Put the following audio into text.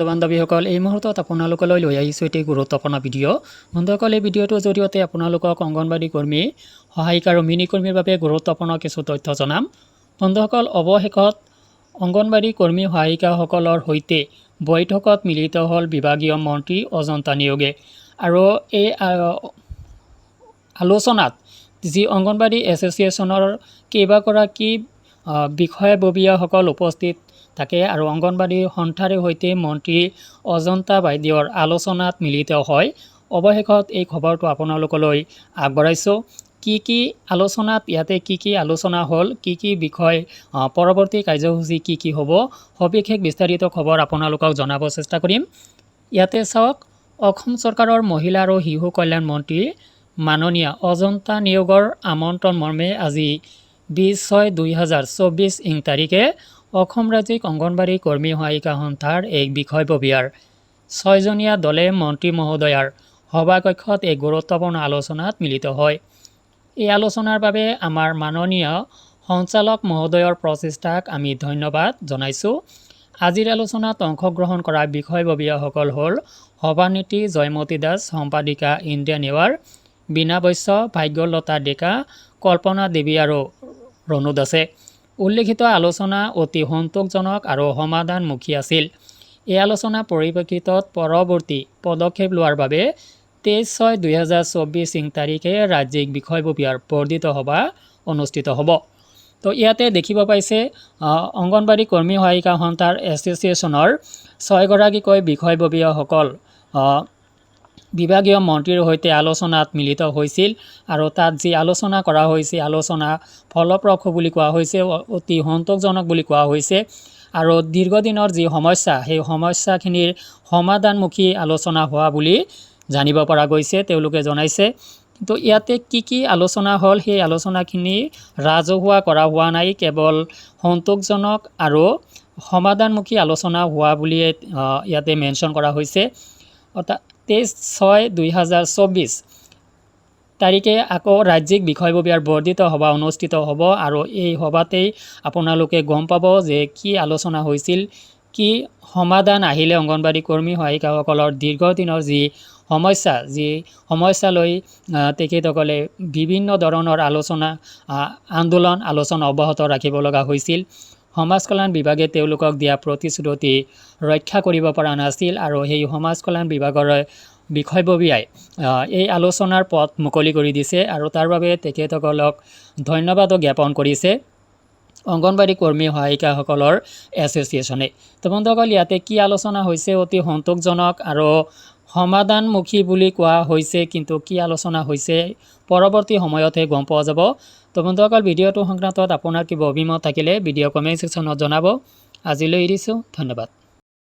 বান্ধৱীসকল এই মুহূৰ্তত আপোনালোকলৈ লৈ আহিছোঁ এটি গুৰুত্বপূৰ্ণ ভিডিঅ'। বন্ধুসকল এই ভিডিঅ'টোৰ জৰিয়তে আপোনালোকক অংগনবাড়ী কৰ্মী সহায়িকা আৰু মিনি কৰ্মীৰ বাবে গুৰুত্বপূৰ্ণ কিছু তথ্য জনাম। বন্ধুসকল অৱশেষত অংগনবাড়ী কৰ্মী সহায়িকাসকলৰ সৈতে বৈঠকত মিলিত হ'ল বিভাগীয় মন্ত্ৰী অজন্তা নিয়োগে। আৰু এই আলোচনাত যি অংগনবাড়ী এছ'চিয়েশ্যনৰ কেইবাগৰাকী বিষয়ববীয়াসকল উপস্থিত থাকে আৰু অংগনবাড়ী সন্থাৰ সৈতে মন্ত্ৰী অজন্তা বাইদেউৰ আলোচনাত মিলিত হয়। অৱশেষত এই খবৰটো আপোনালোকলৈ আগবঢ়াইছোঁ। কি আলোচনাত ইয়াতে কি আলোচনা হ'ল, কি বিষয় পৰৱৰ্তী কাৰ্যসূচী কি হ'ব, সবিশেষ বিস্তাৰিত খবৰ আপোনালোকক জনাব চেষ্টা কৰিম। ইয়াতে চাওক, অসম চৰকাৰৰ মহিলা আৰু শিশু কল্যাণ মন্ত্ৰী মাননীয় অজন্তা নিয়োগৰ আমন্ত্ৰণ মৰ্মে আজি 20/6/2024 ইং তাৰিখে অসম ৰাজ্যিক অংগনবাড়ী কৰ্মী সহায়িকা সন্থাৰ এক বিষয়ববীয়াৰ 6জনীয়া দলে মন্ত্ৰী মহোদয়াৰ সভাকক্ষত এক গুৰুত্বপূৰ্ণ আলোচনাত মিলিত হয়। এই আলোচনাৰ বাবে আমাৰ মাননীয় সঞ্চালক মহোদয়ৰ প্ৰচেষ্টাক আমি ধন্যবাদ জনাইছোঁ। আজিৰ আলোচনাত অংশগ্ৰহণ কৰা বিষয়ববীয়াসকল হ'ল সভানেত্ৰী জয়মতী দাস, সম্পাদিকা ইন্দ্ৰিয়া নেৱাৰ, বীণা বৈশ্য, ভাগ্যলতা ডেকা, কল্পনা দেৱী আৰু ৰণু দাসে। উল্লেখিত আলোচনা অতি সন্তোষজনক আৰু সমাধানমুখী আছিল। এই আলোচনা পৰিপ্ৰেক্ষিতত পৰৱৰ্তী পদক্ষেপ লোৱাৰ বাবে 23/6/2024 ইং তাৰিখে ৰাজ্যিক বিষয়ববীয়াৰ বৰ্ধিত সভা অনুষ্ঠিত হ'ব। তো ইয়াতে দেখিব পাইছে অংগনবাড়ী কৰ্মী সহায়িকা সন্থাৰ এছ'চিয়েশ্যনৰ 6গৰাকীকৈ বিষয়ববীয়াসকল বিভাগীয় মন্ত্ৰীৰ সৈতে আলোচনাত মিলিত হৈছিল আৰু তাত যি আলোচনা কৰা হৈছে, আলোচনা ফলপ্ৰসূ বুলি কোৱা হৈছে, অতি সন্তোষজনক বুলি কোৱা হৈছে আৰু দীৰ্ঘদিনৰ যি সমস্যা সেই সমস্যাখিনিৰ সমাধানমুখী আলোচনা হোৱা বুলি জানিব পৰা গৈছে, তেওঁলোকে জনাইছে। কিন্তু ইয়াতে কি আলোচনা হ'ল, সেই আলোচনাখিনি ৰাজহুৱা কৰা হোৱা নাই, কেৱল সন্তোষজনক আৰু সমাধানমুখী আলোচনা হোৱা বুলিয়ে ইয়াতে মেনশ্যন কৰা হৈছে। অৰ্থাৎ 23/6/2024 তাৰিখে আকৌ ৰাজ্যিক বিষয়ববীয়াৰ বৰ্ধিত সভা অনুষ্ঠিত হ'ব আৰু এই সভাতেই আপোনালোকে গম পাব যে কি আলোচনা হৈছিল, কি সমাধান আহিলে অংগনবাড়ী কৰ্মী সহায়িকাসকলৰ দীৰ্ঘদিনৰ যি সমস্যা লৈ তেখেতসকলে বিভিন্ন ধৰণৰ আলোচনা অব্যাহত ৰাখিব লগা হৈছিল। সমাজ কল্যাণ বিভাগে তেওঁলোকক দিয়া প্ৰতিশ্ৰুতি ৰক্ষা কৰিব পৰা নাছিল আৰু সেই সমাজ কল্যাণ বিভাগৰ বিষয়ববীয়াই এই আলোচনাৰ পথ মুকলি কৰি দিছে আৰু তাৰ বাবে তেখেতসকলক ধন্যবাদো জ্ঞাপন কৰিছে অংগনবাড়ী কৰ্মী সহায়িকাসকলৰ এছ'চিয়েশ্যনে। তো বন্ধুসকল ইয়াতে কি আলোচনা হৈছে, অতি সন্তোষজনক আৰু সমাধানমুখী বুলি কোৱা হৈছে, কিন্তু কি আলোচনা হৈছে পৰৱৰ্তী সময়তহে গম পোৱা যাব। তো বন্ধুসকল ভিডিঅ'টো সংক্ৰান্তত আপোনাৰ কিবা অভিমত থাকিলে ভিডিঅ' কমেণ্ট ছেকশ্যনত জনাব। আজিলৈ এৰিছোঁ, ধন্যবাদ।